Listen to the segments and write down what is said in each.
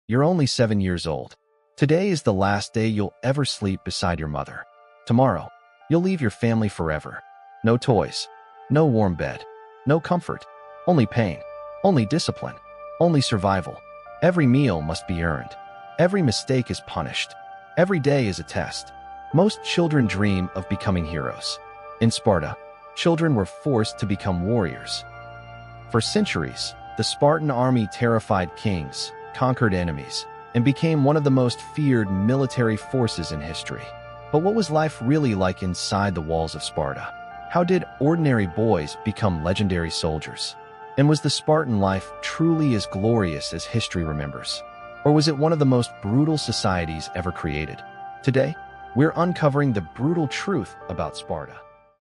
You're only 7 years old. Today is the last day you'll ever sleep beside your mother. Tomorrow, you'll leave your family forever. No toys, no warm bed, no comfort, only pain, only discipline, only survival. Every meal must be earned. Every mistake is punished. Every day is a test. Most children dream of becoming heroes. In Sparta, children were forced to become warriors. For centuries, the Spartan army terrified kings, conquered enemies, and became one of the most feared military forces in history. But what was life really like inside the walls of Sparta? How did ordinary boys become legendary soldiers? And was the Spartan life truly as glorious as history remembers? Or was it one of the most brutal societies ever created? Today, we're uncovering the brutal truth about Sparta.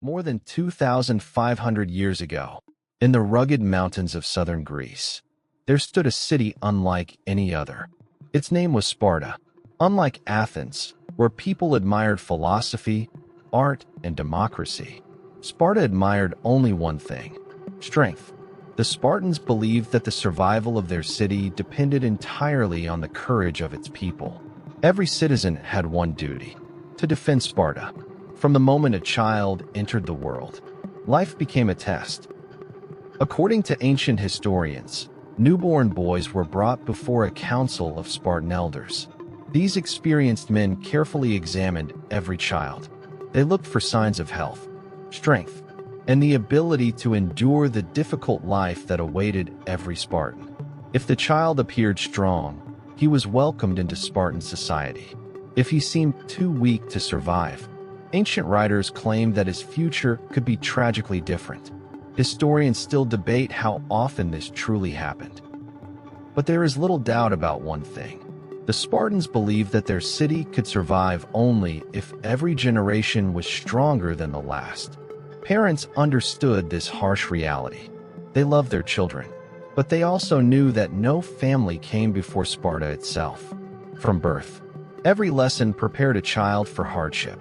More than 2,500 years ago, in the rugged mountains of southern Greece, there stood a city unlike any other. Its name was Sparta. Unlike Athens, where people admired philosophy, art, and democracy, Sparta admired only one thing: strength. The Spartans believed that the survival of their city depended entirely on the courage of its people. Every citizen had one duty: to defend Sparta. From the moment a child entered the world, life became a test. According to ancient historians, newborn boys were brought before a council of Spartan elders. These experienced men carefully examined every child. They looked for signs of health, strength, and the ability to endure the difficult life that awaited every Spartan. If the child appeared strong, he was welcomed into Spartan society. If he seemed too weak to survive, ancient writers claimed that his future could be tragically different. Historians still debate how often this truly happened. But there is little doubt about one thing. The Spartans believed that their city could survive only if every generation was stronger than the last. Parents understood this harsh reality. They loved their children, but they also knew that no family came before Sparta itself. From birth, every lesson prepared a child for hardship.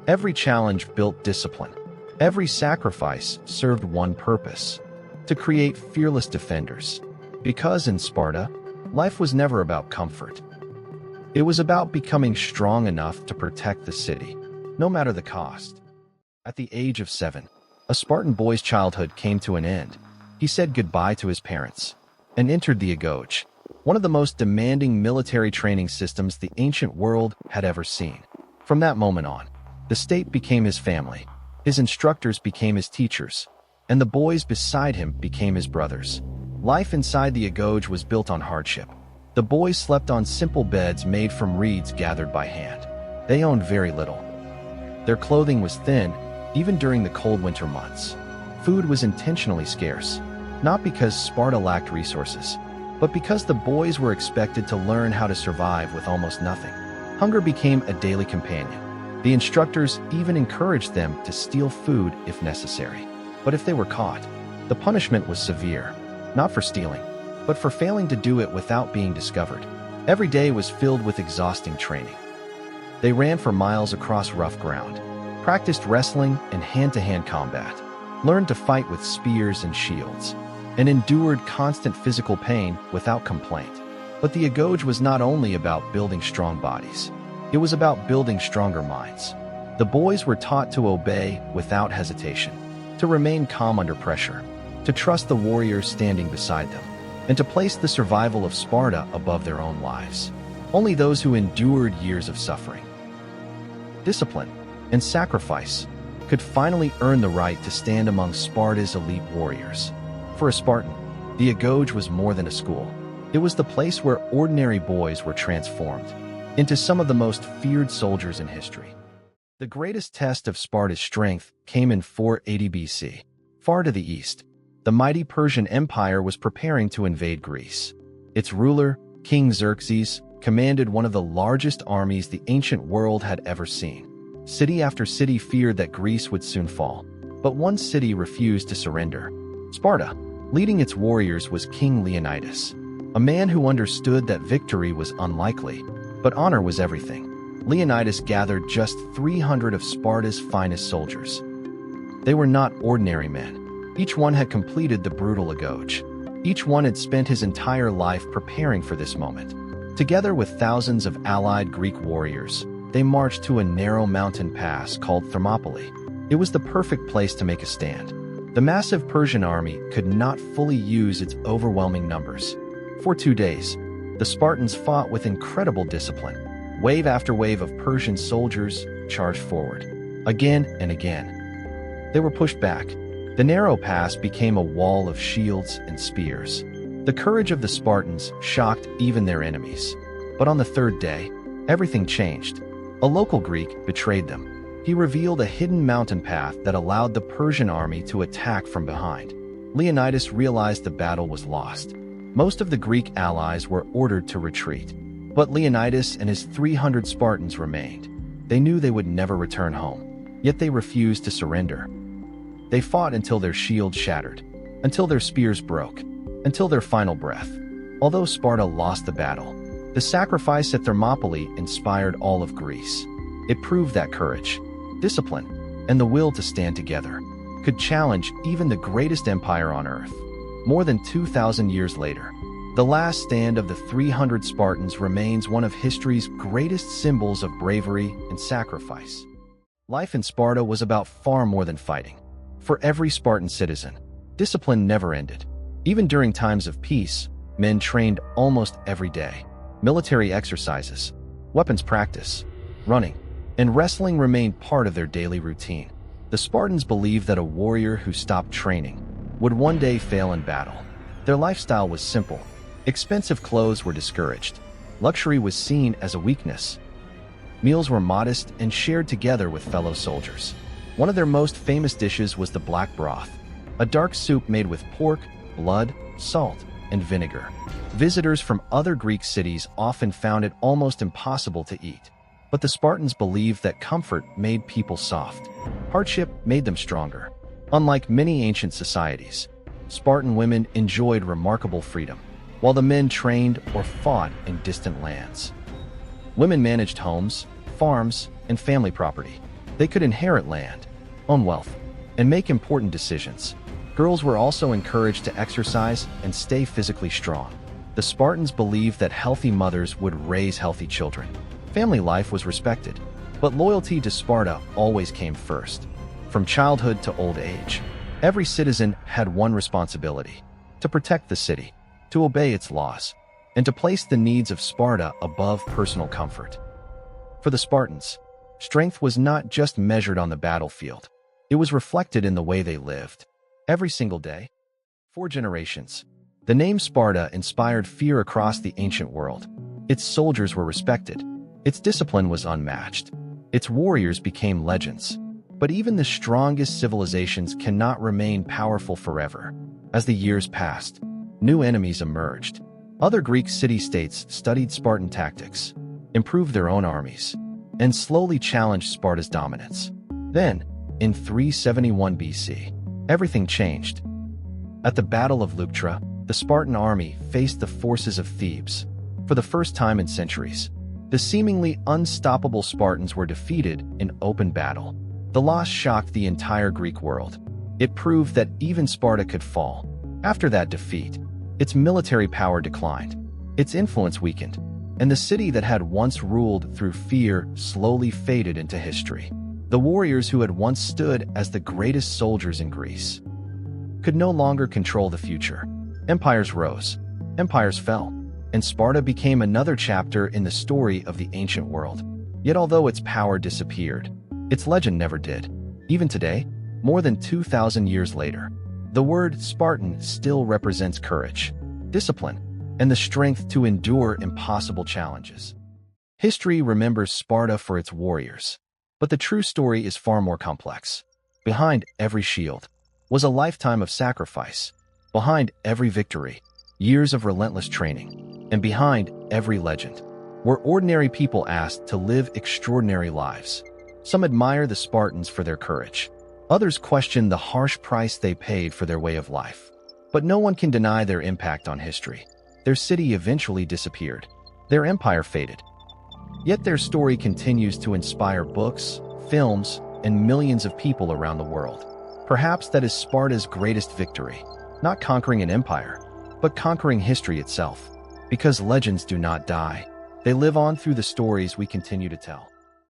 Every challenge built discipline. Every sacrifice served one purpose: to create fearless defenders. Because in Sparta, life was never about comfort. It was about becoming strong enough to protect the city, no matter the cost. At the age of 7, a Spartan boy's childhood came to an end. He said goodbye to his parents and entered the Agoge, one of the most demanding military training systems the ancient world had ever seen. From that moment on, the state became his family, his instructors became his teachers, and the boys beside him became his brothers. Life inside the Agoge was built on hardship. The boys slept on simple beds made from reeds gathered by hand. They owned very little. Their clothing was thin, even during the cold winter months. Food was intentionally scarce, not because Sparta lacked resources, but because the boys were expected to learn how to survive with almost nothing. Hunger became a daily companion. The instructors even encouraged them to steal food if necessary. But if they were caught, the punishment was severe, not for stealing, but for failing to do it without being discovered. Every day was filled with exhausting training. They ran for miles across rough ground, practiced wrestling and hand-to-hand combat, learned to fight with spears and shields, and endured constant physical pain without complaint. But the Agoge was not only about building strong bodies. It was about building stronger minds. The boys were taught to obey without hesitation, to remain calm under pressure, to trust the warriors standing beside them, and to place the survival of Sparta above their own lives. Only those who endured years of suffering, discipline, and sacrifice could finally earn the right to stand among Sparta's elite warriors. For a Spartan, the Agoge was more than a school. It was the place where ordinary boys were transformed into some of the most feared soldiers in history. The greatest test of Sparta's strength came in 480 BC. Far to the east, the mighty Persian Empire was preparing to invade Greece. Its ruler, King Xerxes, commanded one of the largest armies the ancient world had ever seen. City after city feared that Greece would soon fall, but one city refused to surrender: Sparta. Leading its warriors was King Leonidas, a man who understood that victory was unlikely, but honor was everything. Leonidas gathered just 300 of Sparta's finest soldiers. They were not ordinary men. Each one had completed the brutal Agoge. Each one had spent his entire life preparing for this moment. Together with thousands of allied Greek warriors, they marched to a narrow mountain pass called Thermopylae. It was the perfect place to make a stand. The massive Persian army could not fully use its overwhelming numbers. For 2 days, the Spartans fought with incredible discipline. Wave after wave of Persian soldiers charged forward. Again and again, they were pushed back. The narrow pass became a wall of shields and spears. The courage of the Spartans shocked even their enemies. But on the 3rd day, everything changed. A local Greek betrayed them. He revealed a hidden mountain path that allowed the Persian army to attack from behind. Leonidas realized the battle was lost. Most of the Greek allies were ordered to retreat. But Leonidas and his 300 Spartans remained. They knew they would never return home, yet they refused to surrender. They fought until their shields shattered, until their spears broke, until their final breath. Although Sparta lost the battle, the sacrifice at Thermopylae inspired all of Greece. It proved that courage, discipline, and the will to stand together could challenge even the greatest empire on earth. More than 2,000 years later, the last stand of the 300 Spartans remains one of history's greatest symbols of bravery and sacrifice. Life in Sparta was about far more than fighting. For every Spartan citizen, discipline never ended. Even during times of peace, men trained almost every day. Military exercises, weapons practice, running, and wrestling remained part of their daily routine. The Spartans believed that a warrior who stopped training would one day fail in battle. Their lifestyle was simple. Expensive clothes were discouraged. Luxury was seen as a weakness. Meals were modest and shared together with fellow soldiers. One of their most famous dishes was the black broth, a dark soup made with pork, blood, salt, and vinegar. Visitors from other Greek cities often found it almost impossible to eat. But the Spartans believed that comfort made people soft. Hardship made them stronger. Unlike many ancient societies, Spartan women enjoyed remarkable freedom, while the men trained or fought in distant lands. Women managed homes, farms, and family property. They could inherit land, own wealth, and make important decisions. Girls were also encouraged to exercise and stay physically strong. The Spartans believed that healthy mothers would raise healthy children. Family life was respected, but loyalty to Sparta always came first. From childhood to old age, every citizen had one responsibility: to protect the city, to obey its laws, and to place the needs of Sparta above personal comfort. For the Spartans, strength was not just measured on the battlefield. It was reflected in the way they lived. Every single day, for generations, the name Sparta inspired fear across the ancient world. Its soldiers were respected. Its discipline was unmatched. Its warriors became legends. But even the strongest civilizations cannot remain powerful forever. As the years passed, new enemies emerged. Other Greek city-states studied Spartan tactics, improved their own armies, and slowly challenged Sparta's dominance. Then, in 371 BC, everything changed. At the Battle of Leuctra, the Spartan army faced the forces of Thebes. For the first time in centuries, the seemingly unstoppable Spartans were defeated in open battle. The loss shocked the entire Greek world. It proved that even Sparta could fall. After that defeat, its military power declined, its influence weakened, and the city that had once ruled through fear slowly faded into history. The warriors who had once stood as the greatest soldiers in Greece could no longer control the future. Empires rose, empires fell, and Sparta became another chapter in the story of the ancient world. Yet although its power disappeared, its legend never did. Even today, more than 2,000 years later, the word Spartan still represents courage, discipline, and the strength to endure impossible challenges. History remembers Sparta for its warriors, but the true story is far more complex. Behind every shield was a lifetime of sacrifice. Behind every victory, years of relentless training. And behind every legend were ordinary people asked to live extraordinary lives. Some admire the Spartans for their courage. Others question the harsh price they paid for their way of life. But no one can deny their impact on history. Their city eventually disappeared. Their empire faded. Yet their story continues to inspire books, films, and millions of people around the world. Perhaps that is Sparta's greatest victory, not conquering an empire, but conquering history itself. Because legends do not die. They live on through the stories we continue to tell.